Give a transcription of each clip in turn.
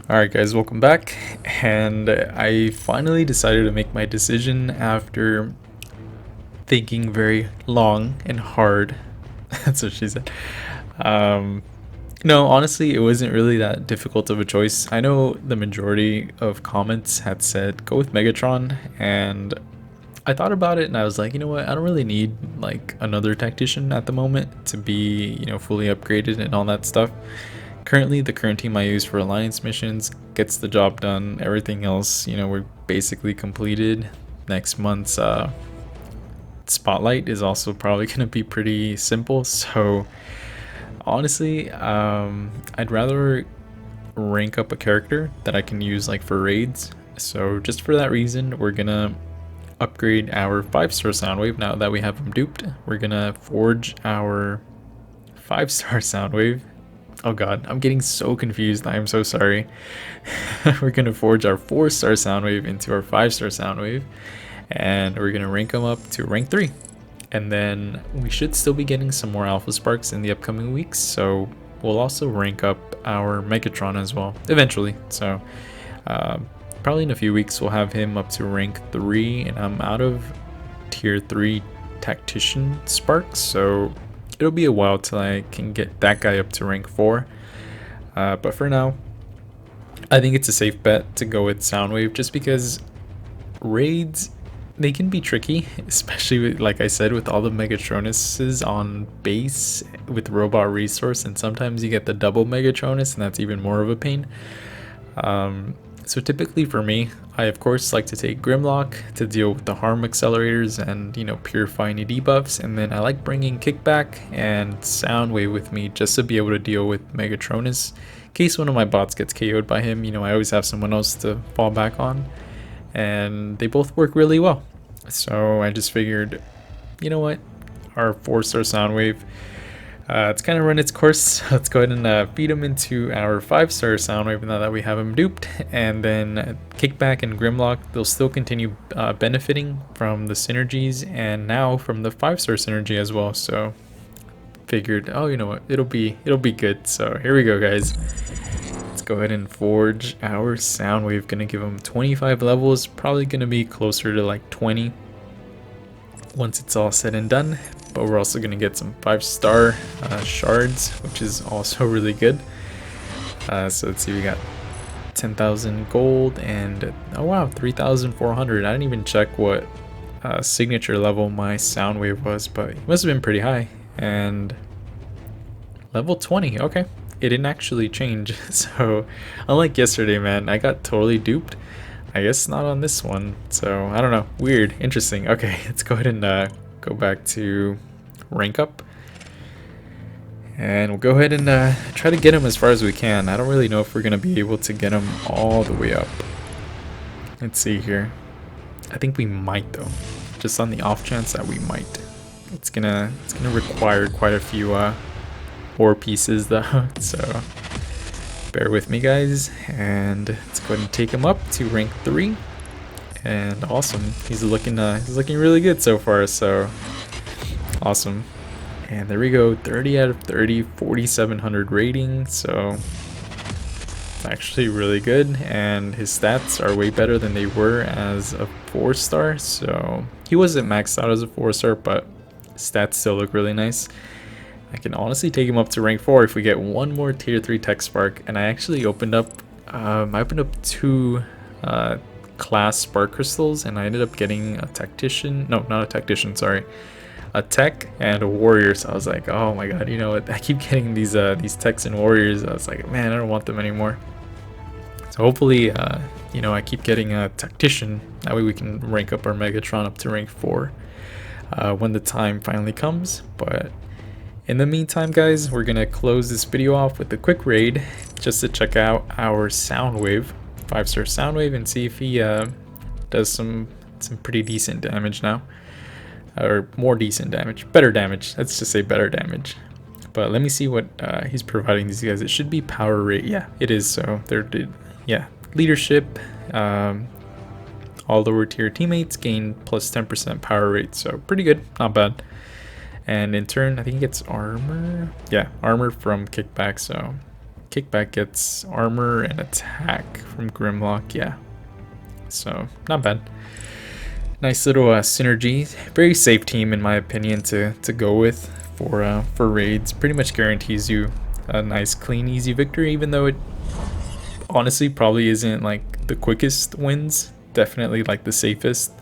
Alright guys, welcome back, and I finally decided to make my decision after thinking very long and hard. That's what she said. Um, no, honestly, it wasn't really that difficult of a choice. I know the majority of comments had said go with Megatron, and I thought about it and I was like, you know what, I don't really need like another tactician at the moment to be, fully upgraded and all that stuff. Currently, the current team I use for alliance missions gets the job done. Everything else, we're basically completed. Next month's spotlight is also probably going to be pretty simple. So honestly, I'd rather rank up a character that I can use like for raids. So just for that reason, we're gonna upgrade our 5-star Soundwave. Now that we have him duped, we're gonna forge our 5-star Soundwave. Oh god, I'm getting so confused. I am so sorry. We're going to forge our 4-star Soundwave into our 5-star Soundwave, and we're going to rank them up to rank 3. And then we should still be getting some more Alpha Sparks in the upcoming weeks, so we'll also rank up our Megatron as well, eventually. So probably in a few weeks we'll have him up to rank 3, and I'm out of tier 3 Tactician Sparks, so it'll be a while till I can get that guy up to rank 4. But for now, I think it's a safe bet to go with Soundwave just because raids, they can be tricky, especially with, like I said, with all the Megatronuses on base with Robot Resource, and sometimes you get the double Megatronus and that's even more of a pain. So typically for me, I of course like to take Grimlock to deal with the harm accelerators and purify any debuffs, and then I like bringing Kickback and Soundwave with me just to be able to deal with Megatronus. In case one of my bots gets KO'd by him, I always have someone else to fall back on, and they both work really well. So I just figured, you know what, our 4-star Soundwave, it's kind of run its course. Let's go ahead and feed him into our 5-star Soundwave now that we have him duped, and then Kickback and Grimlock, they'll still continue benefiting from the synergies and now from the 5-star synergy as well. So figured, oh, you know what, it'll be good. So here we go, guys. Let's go ahead and forge our Soundwave. Gonna give him 25 levels, probably gonna be closer to like 20 once it's all said and done. But we're also going to get some 5-star shards, which is also really good. So let's see, we got 10,000 gold and, oh wow, 3,400. I didn't even check what signature level my Soundwave was, but it must have been pretty high. And level 20, okay. It didn't actually change. So unlike yesterday, man, I got totally duped. I guess not on this one. So I don't know, weird, interesting. Okay, let's go ahead and go back to rank up, and we'll go ahead and try to get him as far as we can. I don't really know if we're gonna be able to get him all the way up. Let's see here. I think we might though, just on the off chance that we might. It's gonna require quite a few ore pieces though, so bear with me, guys, and let's go ahead and take him up to rank 3. And awesome, he's looking really good so far, so awesome. And there we go, 30 out of 30, 4,700 rating, so actually really good, and his stats are way better than they were as a 4-star. So he wasn't maxed out as a 4-star, but stats still look really nice. I can honestly take him up to rank 4 if we get one more tier 3 tech spark. And I actually opened up 2 class spark crystals, and I ended up getting a tactician, no, not a tactician, sorry, a tech and a warrior. So I was like, oh my god, you know what, I keep getting these techs and warriors. I was like, man, I don't want them anymore. So hopefully I keep getting a tactician, that way we can rank up our Megatron up to rank 4 when the time finally comes. But in the meantime, guys, we're gonna close this video off with a quick raid just to check out our Soundwave, 5-star Soundwave, and see if he does some pretty decent damage now, or more decent damage, better damage. Let's just say better damage. But let me see what he's providing these guys. It should be power rate. Yeah, it is. So yeah, leadership. All lower tier teammates gain plus 10% power rate. So pretty good, not bad. And in turn, I think he gets armor. Yeah, armor from Kickback. So Kickback gets armor and attack from Grimlock, yeah. So, not bad. Nice little synergy. Very safe team in my opinion to go with for raids. Pretty much guarantees you a nice, clean, easy victory, even though it honestly probably isn't like the quickest wins. Definitely like the safest.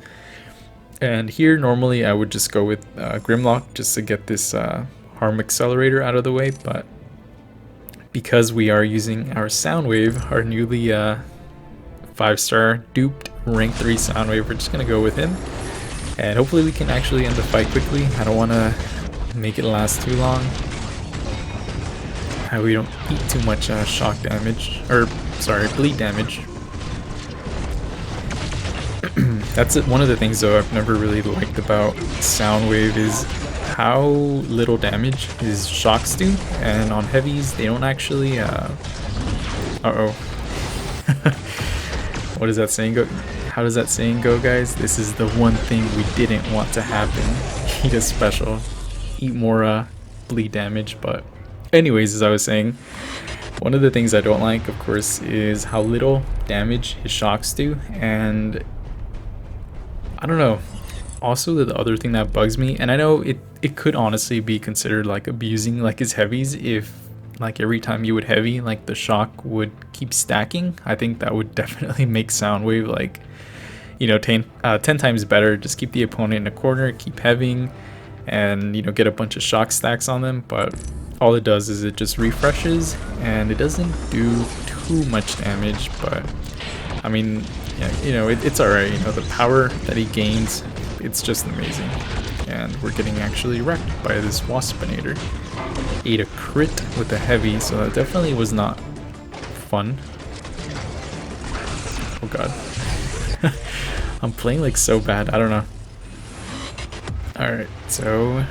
And here normally I would just go with Grimlock just to get this harm accelerator out of the way, but because we are using our Soundwave, our newly 5-star duped rank 3 Soundwave, we're just gonna go with him, and hopefully we can actually end the fight quickly. I don't want to make it last too long. We don't eat too much shock damage, or sorry, bleed damage. That's it. One of the things though I've never really liked about Soundwave is how little damage his shocks do, and on heavies they don't actually what does that saying go? How does that saying go, guys? This is the one thing we didn't want to happen. Eat a special, eat more bleed damage. But anyways, as I was saying, one of the things I don't like, of course, is how little damage his shocks do, and I don't know. Also, the other thing that bugs me, and I know it could honestly be considered like abusing like his heavies if like every time you would heavy, like the shock would keep stacking. I think that would definitely make Soundwave like, you know, 10 times better. Just keep the opponent in a corner, keep heavying, and you know, get a bunch of shock stacks on them. But all it does is it just refreshes, and it doesn't do too much damage. But I mean, yeah, you know, it's alright. You know, the power that he gains, it's just amazing. And we're getting actually wrecked by this Waspinator. Ate a crit with a heavy, so that definitely was not fun. Oh god. I'm playing like so bad, I don't know. Alright, so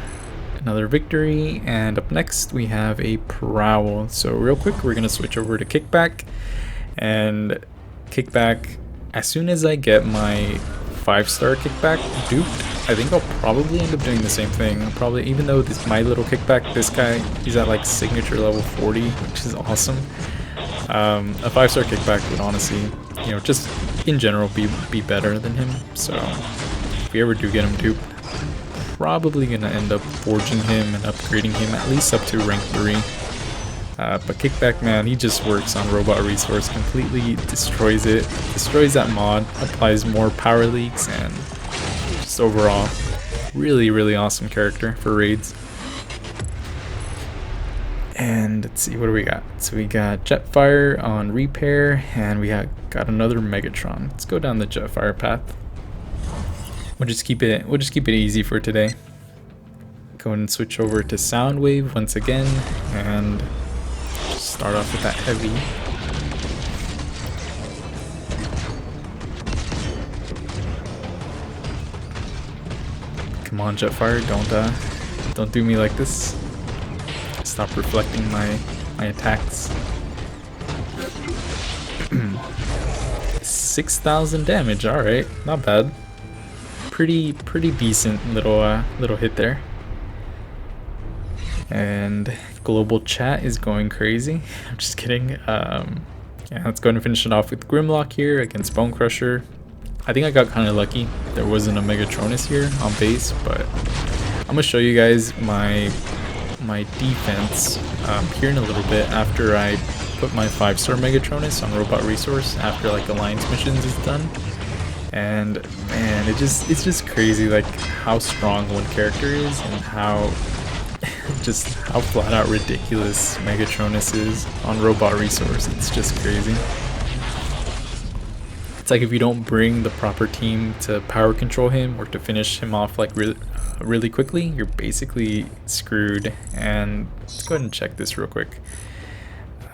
another victory, and up next we have a Prowl. So real quick, we're gonna switch over to Kickback, and Kickback, as soon as I get my 5-star Kickback duped, I think I'll probably end up doing the same thing. I'll probably, even though this my little Kickback, this guy, he's at like signature level 40, which is awesome. A 5-star Kickback would honestly, you know, just in general be better than him. So if we ever do get him duped, probably gonna end up forging him and upgrading him at least up to rank 3. But Kickback, man, he just works on Robot Resource, completely destroys it, destroys that mod, applies more power leaks, and just overall, really awesome character for raids. And let's see, what do we got? So we got Jetfire on repair, and we got another Megatron. Let's go down the Jetfire path. We'll just keep it easy for today. Go and switch over to Soundwave once again, and start off with that heavy. Come on, Jetfire, don't do me like this. Stop reflecting my attacks. 6,000 damage. All right, not bad. Pretty decent little hit there. And global chat is going crazy. I'm just kidding. Yeah, let's go ahead and finish it off with Grimlock here against Bone Crusher. I think I got kind of lucky. There wasn't a Megatronus here on base, but I'm gonna show you guys my defense here in a little bit after I put my 5-star Megatronus on Robot Resource after like Alliance missions is done. And man, it's just crazy like how strong one character is and how just how flat out ridiculous Megatronus is on Robot Resource. It's just crazy. It's like if you don't bring the proper team to power control him or to finish him off like really quickly, you're basically screwed. And let's go ahead and check this real quick.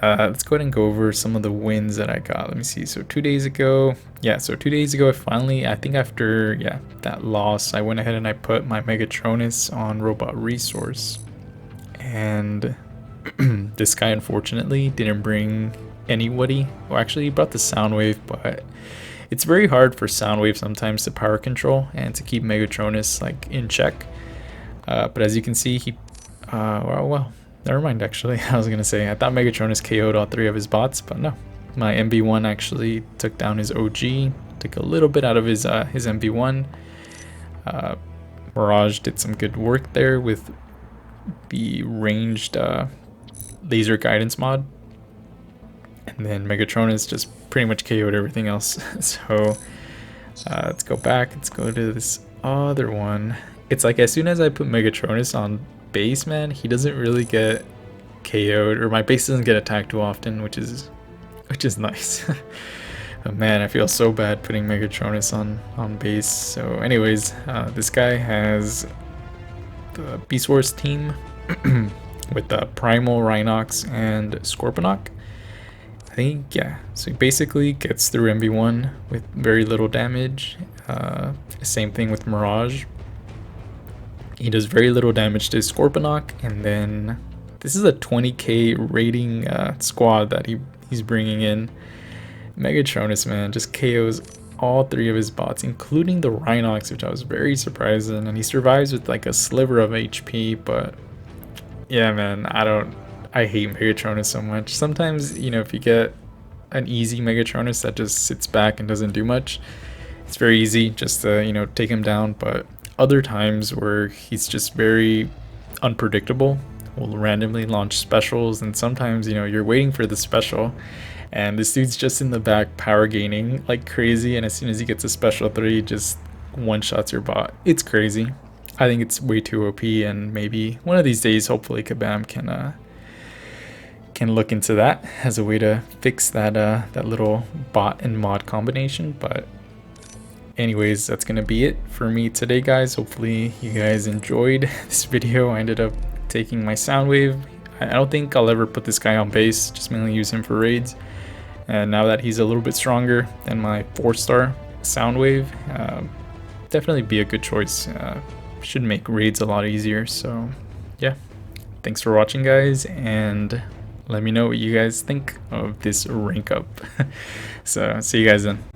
Let's go ahead and go over some of the wins that I got. Let me see. So 2 days ago, I finally, I think after that loss, I went ahead and I put my Megatronus on Robot Resource. And this guy unfortunately didn't bring anybody. Well, actually he brought the Soundwave, but it's very hard for Soundwave sometimes to power control and to keep Megatronus like in check. But as you can see, he well, Never mind, actually. I was gonna say, I thought Megatronus KO'd all 3 of his bots, but no. My MB1 actually took down his OG, took a little bit out of his MB1. Mirage did some good work there with the ranged laser guidance mod. And then Megatronus just pretty much KO'd everything else. So let's go back, let's go to this other one. It's like as soon as I put Megatronus on base, man, he doesn't really get KO'd, or my base doesn't get attacked too often, which is nice. But man, I feel so bad putting Megatronus on base. So anyways, this guy has the Beast Wars team with the Primal, Rhinox, and Scorponok. I think, yeah, so he basically gets through MB1 with very little damage. Same thing with Mirage. He does very little damage to Scorponok, and then this is a 20k rating squad that he's bringing in. Megatronus, man, just KOs all 3 of his bots, including the Rhinox, which I was very surprised in, and he survives with like a sliver of HP. But yeah, man, I hate Megatronus so much. Sometimes, you know, if you get an easy Megatronus that just sits back and doesn't do much, it's very easy just to, you know, take him down. But other times where he's just very unpredictable, will randomly launch specials, and sometimes, you know, you're waiting for the special and this dude's just in the back power gaining like crazy, and as soon as he gets a special 3, just one-shots your bot. It's crazy. I think it's way too OP, and maybe one of these days, hopefully Kabam can look into that as a way to fix that that little bot and mod combination. But anyways, that's gonna be it for me today, guys. Hopefully you guys enjoyed this video. I ended up taking my Soundwave. I don't think I'll ever put this guy on base, just mainly use him for raids. And now that he's a little bit stronger than my 4-star Soundwave, definitely be a good choice. Should make raids a lot easier. So yeah, thanks for watching, guys, and let me know what you guys think of this rank up. So see you guys then.